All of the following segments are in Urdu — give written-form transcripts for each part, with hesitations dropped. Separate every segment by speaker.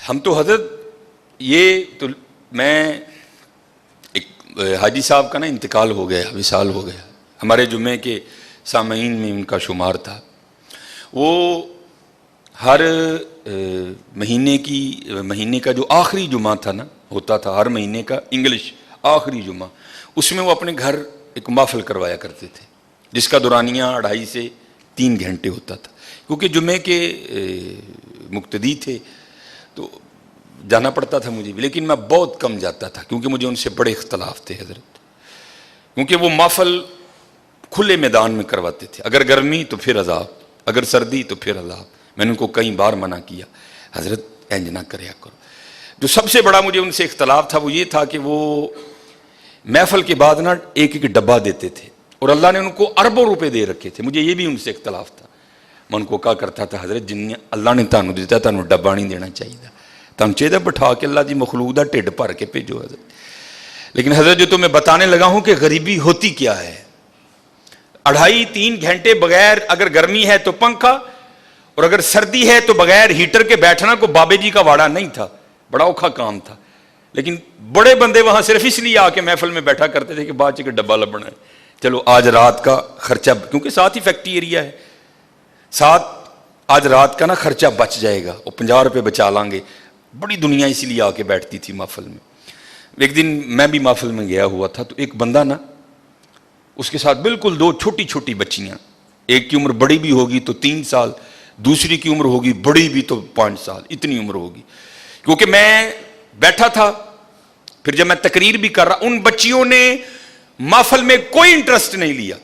Speaker 1: ہم تو حضرت یہ تو میں ایک حاجی صاحب کا نا انتقال ہو گیا، وصال ہو گیا، ہمارے جمعے کے سامعین میں ان کا شمار تھا. وہ ہر مہینے کا جو آخری جمعہ تھا نا، ہوتا تھا ہر مہینے کا انگلش آخری جمعہ، اس میں وہ اپنے گھر ایک محفل کروایا کرتے تھے جس کا دورانیہ 2.5 سے 3 گھنٹے ہوتا تھا. کیونکہ جمعے کے مقتدی تھے تو جانا پڑتا تھا مجھے بھی، لیکن میں بہت کم جاتا تھا کیونکہ مجھے ان سے بڑے اختلاف تھے حضرت. کیونکہ وہ محفل کھلے میدان میں کرواتے تھے، اگر گرمی تو پھر عذاب، اگر سردی تو پھر عذاب. میں نے ان کو کئی بار منع کیا، حضرت انج نہ کریا کرو. جو سب سے بڑا مجھے ان سے اختلاف تھا وہ یہ تھا کہ وہ محفل کے بعد نا ایک ڈبہ دیتے تھے، اور اللہ نے ان کو اربوں روپے دے رکھے تھے. مجھے یہ بھی ان سے اختلاف تھا. میں ان کو کہا کرتا تھا حضرت جن اللہ نے تانوں دیتا تانوں ڈبہ نہیں دینا چاہیے، تانوں چاہیے بٹھا کے اللہ دی مخلوق دا ٹھڈ بھر کے بھیجو حضرت. لیکن حضرت جو تو میں بتانے لگا ہوں کہ غریبی ہوتی کیا ہے. 2.5-3 گھنٹے بغیر، اگر گرمی ہے تو پنکھا، اور اگر سردی ہے تو بغیر ہیٹر کے بیٹھنا کو بابے جی کا واڑا نہیں تھا، بڑا اوکھا کام تھا. لیکن بڑے بندے وہاں صرف اس لیے آ کے محفل میں بیٹھا کرتے تھے کہ بعد چ ڈبہ لبنا ہے، چلو آج رات کا خرچہ، کیونکہ ساتھ ہی فیکٹری ایریا ہے، ساتھ آج رات کا نا خرچہ بچ جائے گا، وہ 50 روپے بچا لیں گے. بڑی دنیا اسی لیے آ کے بیٹھتی تھی محفل میں. ایک دن میں بھی محفل میں گیا ہوا تھا تو ایک بندہ نا، اس کے ساتھ بالکل 2 چھوٹی چھوٹی بچیاں، ایک کی عمر بڑی بھی ہوگی تو 3 سال، دوسری کی عمر ہوگی بڑی بھی تو 5 سال، اتنی عمر ہوگی. کیونکہ میں بیٹھا تھا، پھر جب میں تقریر بھی کر رہا، ان بچیوں نے محفل میں کوئی انٹرسٹ نہیں لیا،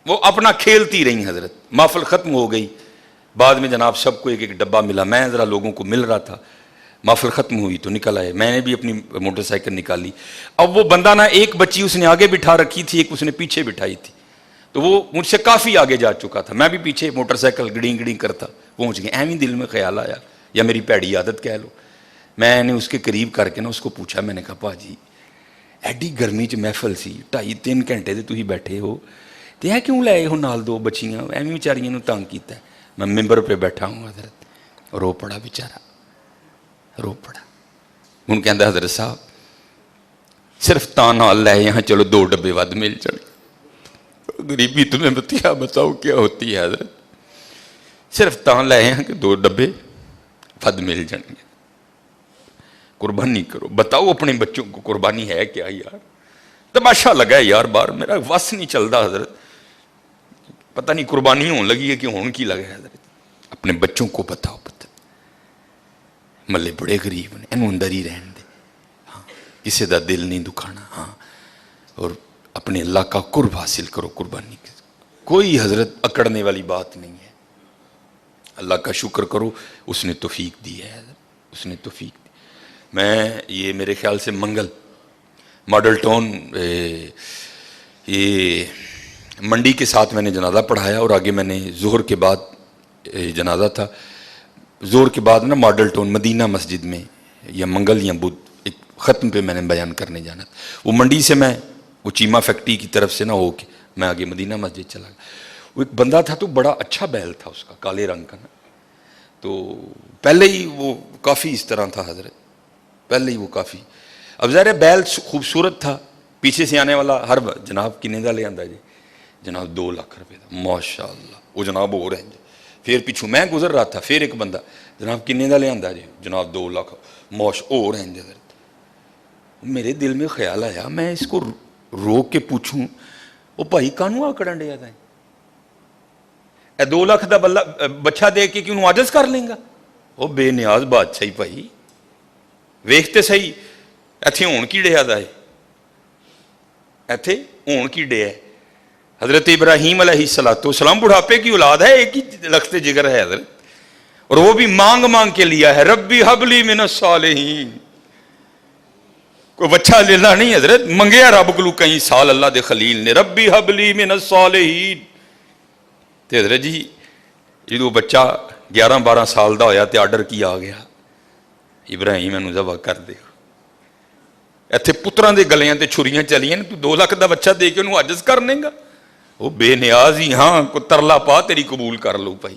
Speaker 1: وہ اپنا کھیلتی رہی حضرت. محفل ختم ہو گئی، بعد میں جناب سب کو ایک ایک ڈبہ ملا، میں ذرا لوگوں کو مل رہا تھا. محفل ختم ہوئی تو نکل آئے، میں نے بھی اپنی موٹر سائیکل نکالی. اب وہ بندہ نا، ایک بچی اس نے آگے بٹھا رکھی تھی، ایک اس نے پیچھے بٹھائی تھی، تو وہ مجھ سے کافی آگے جا چکا تھا، میں بھی پیچھے موٹر سائیکل گڑیں گڑیں کرتا پہنچ گیا. ایویں دل میں خیال آیا، یا میری پیڑی عادت کہہ لو، میں نے اس کے قریب کر کے نا اس کو پوچھا، میں نے کہا پا جی ایڈی گرمی چ محفل سی 2.5-3 گھنٹے تے تسی بیٹھے ہو تے اے کیوں لائے ہو نال 2 بچیاں، ایویں بیچاریاں نوں تنگ کیتا ہے. میں ممبر پہ بیٹھا ہوں حضرت، رو پڑا بیچارہ، رو پڑا. ان کہندا حضرت صاحب صرف تاں نال لائے یہاں، چلو 2 ڈبے ود مل جائیں. غریبی تمہیں بتاؤ کیا ہوتی ہے حضرت، صرف تاں لائے ہیں کہ 2 ڈبے ود مل جائیں گے. قربانی کرو، بتاؤ اپنے بچوں کو قربانی ہے کیا یار. تماشا لگا ہے یار باہر، میرا وس نہیں چلتا حضرت، پتہ نہیں قربانی ہون لگی ہے کہ ہون کی لگا ہے حضرت. اپنے بچوں کو بتاؤ، ملے بڑے غریب نے، انہوں اندر ہی رہن دے، ہاں کسی دا دل نہیں دکھانا، ہاں اور اپنے اللہ کا قرب حاصل کرو قربانی کے. کوئی حضرت اکڑنے والی بات نہیں ہے. اللہ کا شکر کرو، اس نے توفیق دی ہے حضرت، اس نے توفیق دی. میں یہ میرے خیال سے منگل ماڈل ٹاؤن یہ منڈی کے ساتھ میں نے جنازہ پڑھایا، اور آگے میں نے ظہر کے بعد جنازہ تھا، ظہر کے بعد نا ماڈل ٹاؤن مدینہ مسجد میں یا منگل یا بدھ ایک ختم پہ میں نے بیان کرنے جانا تھا. وہ منڈی سے میں وہ چیمہ فیکٹری کی طرف سے نہ ہو کے میں آگے مدینہ مسجد چلا گیا. وہ ایک بندہ تھا تو بڑا اچھا بیل تھا اس کا، کالے رنگ کا نا، تو پہلے ہی وہ کافی اس طرح تھا حضرت، پہلے ہی وہ کافی. اب ظاہر ہے بیل خوبصورت تھا، پیچھے سے آنے والا ہر جناب کنے دا لے آندا جی، جناب 2 لاکھ روپے دا، ماشاء اللہ. وہ جناب ہو رہے ہیں، پھر پیچھوں میں گزر رہا تھا، پھر ایک بندہ جناب کنے دا لے آندا جی، جناب 2 لاکھ ہو رہے ہیں حضرت. میرے دل میں خیال آیا میں اس کو روک کے پوچھوں، وہ بھائی کانوں آکڑن ڈیا تھا، اے 2 لاکھ دا بچہ دے کے کیوں عاجز کر لیں گا. وہ بے نیاز بادشاہی بھائی ویکھتے صحیح ایتھے ہون کی ڈیا دا ہے، ایتھے ہون کی ڈیا ہے. حضرت ابراہیم علیہ السلام بڑھاپے کی اولاد ہے، ایک ہی لخت جگر ہے حضرت، اور وہ بھی مانگ مانگ کے لیا ہے، ربی حب لی من الصالحین. کوئی بچہ لینا نہیں حضرت، منگیا رب کو کئی سال اللہ دے خلیل نے، ربی حب لی من الصالحین. تے حضرت جی جدو بچہ 11-12 سال دا ہویا تے آرڈر کیا آ گیا، ابراہیم انہوں ذبح کر دے. ایتھے پتراں دے گلیاں تے چھریاں چلیاں، تو 2 لاکھ دا بچہ دے کے انہوں عاجز کر لیں گا. وہ بے نیاز ہی، ہاں کو ترلا پا تیری قبول کر لو بھائی.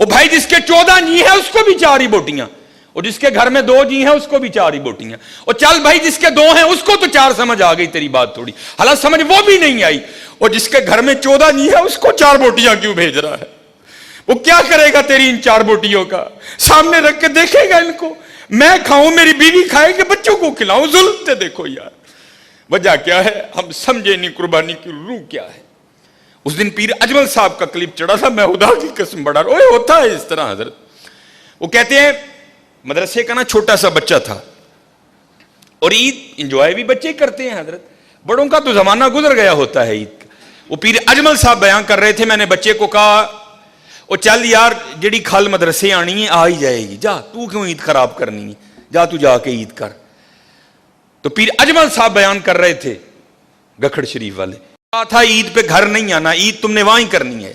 Speaker 1: وہ بھائی جس کے 14 جی ہیں اس کو بھی 4 ہی بوٹیاں, اور جس کے گھر میں 2 جی ہیں اس کو بھی 4 ہی بوٹیاں. اور چل بھائی جس کے 2 ہیں اس کو تو 4 سمجھ آ گئی تیری بات تھوڑی, حالانکہ سمجھ وہ بھی نہیں آئی. اور جس کے گھر میں 14 جی ہیں اس کو 4 بوٹیاں کیوں بھیج رہا ہے؟ وہ کیا کرے گا تیری ان 4 بوٹیوں کا؟ سامنے رکھ کے دیکھے گا ان کو, میں کھاؤں, میری بیوی کھائے کہ بچوں کو کھلاؤں؟ ظلم تے دیکھو یار, وجہ کیا ہے ہم سمجھے نہیں قربانی کی روح کیا ہے. اس دن پیر اجمل صاحب کا کلپ چڑھا تھا, میں خدا کی قسم بڑا اوے ہوتا ہے اس طرح حضرت. وہ کہتے ہیں مدرسے کا نا چھوٹا سا بچہ تھا, اور عید انجوائے بھی بچے کرتے ہیں حضرت, بڑوں کا تو زمانہ گزر گیا ہوتا ہے عید کا. وہ پیر اجمل صاحب بیان کر رہے تھے, میں نے بچے کو کہا او چل یار جڑی کھل مدرسے آنی ہے آ ہی جائے گی, جا تو کیوں عید خراب کرنی ہے, جا تو جا کے عید کر. تو پیر اجمل صاحب بیان کر رہے تھے گکھڑ شریف والے, کہا تھا عید پہ گھر نہیں آنا, عید تم نے وہاں ہی کرنی ہے.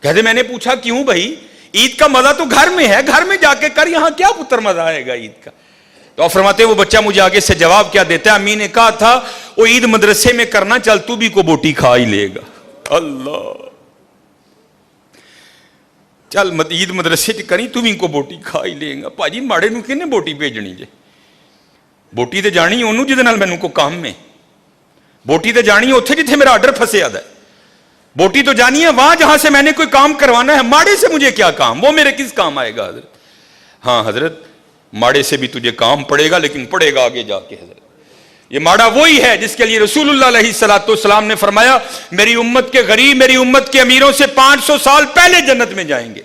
Speaker 1: کہتے میں نے پوچھا کیوں بھائی, عید کا مزہ تو گھر میں ہے, گھر میں جا کے کر, یہاں کیا پتر مزہ آئے گا عید کا؟ تو آپ فرماتے ہیں وہ بچہ مجھے آگے سے جواب کیا دیتا ہے, امی نے کہا تھا وہ عید مدرسے میں کرنا, چل تو بھی کو بوٹی کھا ہی لے گا. اللہ, چل عید مدرسے چ کری تو بھی کو بوٹی کھا ہی لے گا. پاجی ماڑے نو کنے بوٹی بھیجنی جے, بوٹی تے جانی انہوں جہدے نال مینوں کو کام میں, بوٹی تے جانی ہے اتنے جتھے میرا آرڈر پھنسیا ہے, بوٹی تو جانی ہے وہاں جہاں سے میں نے کوئی کام کروانا ہے. ماڑے سے مجھے کیا کام, وہ میرے کس کام آئے گا حضرت؟ ہاں حضرت ماڑے سے بھی تجھے کام پڑے گا, لیکن پڑے گا آگے جا کے حضرت. یہ ماڑا وہی ہے جس کے لیے رسول اللہ علیہ الصلوۃ والسلام نے فرمایا میری امت کے غریب میری امت کے امیروں سے 500 سال پہلے جنت میں جائیں گے.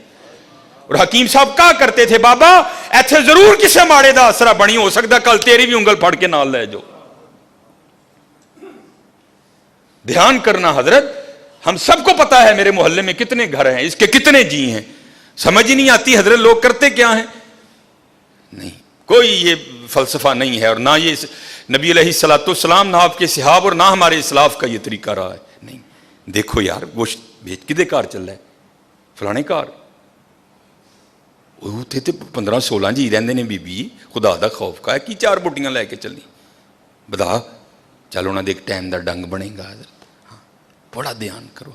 Speaker 1: اور حکیم صاحب کہا کرتے تھے بابا ایتھے ضرور کسے ماڑے دا اثرا بنی, ہو سکتا کل تیری بھی انگل پھڑ کے نال لے جو. دھیان کرنا حضرت, ہم سب کو پتا ہے میرے محلے میں کتنے گھر ہیں, اس کے کتنے جی ہیں, سمجھ ہی نہیں آتی حضرت لوگ کرتے کیا ہیں. نہیں کوئی یہ فلسفہ نہیں ہے, اور نہ یہ نبی علیہ الصلوۃ والسلام, نہ آپ کے صحاب, اور نہ ہمارے اسلاف کا یہ طریقہ رہا ہے. نہیں دیکھو یار گوشت بیچ کدے کار چل رہا ہے, فلانے کار, وہ تھے 15-16 جی رہندے نے, بی بی خدا دا خوف کا ہے کی 4 بوٹیاں لے کے چلی, بدا چل انہاں دے ایک ٹائم دا ڈنگ بنے گا حضرت. ہاں بڑا دھیان کرو,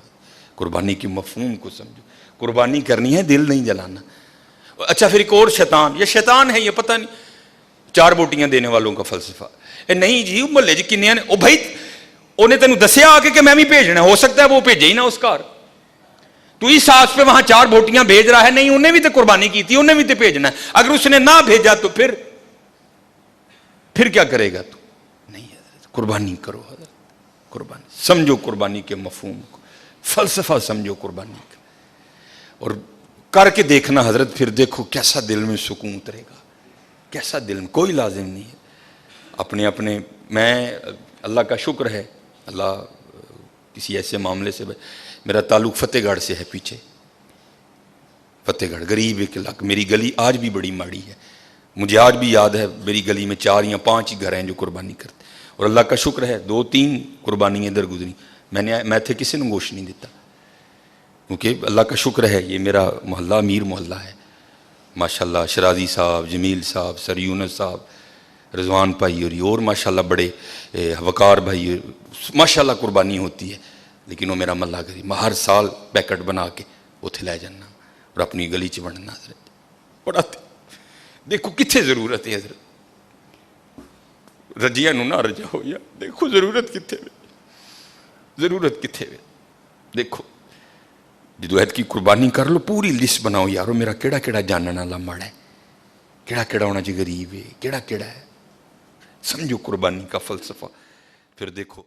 Speaker 1: قربانی کے مفہوم کو سمجھو, قربانی کرنی ہے دل نہیں جلانا. اچھا پھر ایک اور شیطان, یہ شیطان ہے یہ پتہ نہیں, 4 بوٹیاں دینے والوں کا فلسفہ. نہیں جی محلے جی کنے نے, او بھائی انہیں تینوں دسیا آ کے کہ میں بھی بھیجنا, ہو سکتا ہے وہ بھیجے ہی نہ اس کار, تو اس آس پہ وہاں 4 بوٹیاں بھیج رہا ہے. نہیں انہیں بھی تو قربانی کی تھی, انہیں بھی تو بھیجنا ہے, اگر اس نے نہ بھیجا تو پھر کیا کرے گا تو؟ نہیں حضرت قربانی کرو حضرت, قربانی سمجھو, قربانی کے مفہوم کو, فلسفہ سمجھو قربانی کا, اور کر کے دیکھنا حضرت, پھر دیکھو کیسا دل میں سکون اترے گا, کیسا دل میں, کوئی لازم نہیں ہے اپنے اپنے. میں اللہ کا شکر ہے, اللہ کسی ایسے معاملے سے, میرا تعلق فتح گڑھ سے ہے, پیچھے فتح گڑھ غریب ایک علاقہ, میری گلی آج بھی بڑی ماڑی ہے, مجھے آج بھی یاد ہے میری گلی میں 4 یا 5 ہی گھر ہیں جو قربانی کرتے, اور اللہ کا شکر ہے 2-3 قربانیاں ادھر گزری, میں تھے کسی نے گوشت نہیں دیتا, کیونکہ اللہ کا شکر ہے یہ میرا محلہ امیر محلہ ہے ماشاءاللہ. شرازی صاحب, جمیل صاحب, سر یونس صاحب, رضوان بھائی, اور ماشاءاللہ بڑے وقار بھائی, ماشاءاللہ قربانی ہوتی ہے. لیکن وہ میرا محلہ غریب, میں ہر سال پیکٹ بنا کے اتنے لے جانا اور اپنی گلی چ بننا حضرت. بڑا دیکھو کتنے ضرورت ہے حضرت, رجیا نو نہ رجا ہو یا, دیکھو ضرورت کتنے وے, ضرورت کتنے وے. دیکھو جدوہد کی قربانی کر لو, پوری لسٹ بناؤ یارو میرا کیڑا کیڑا جاننا والا ماڑا ہے, کیڑا کیڑا ہونا چاہیے غریب ہے, کیڑا کیڑا ہے, سمجھو قربانی کا فلسفہ, پھر دیکھو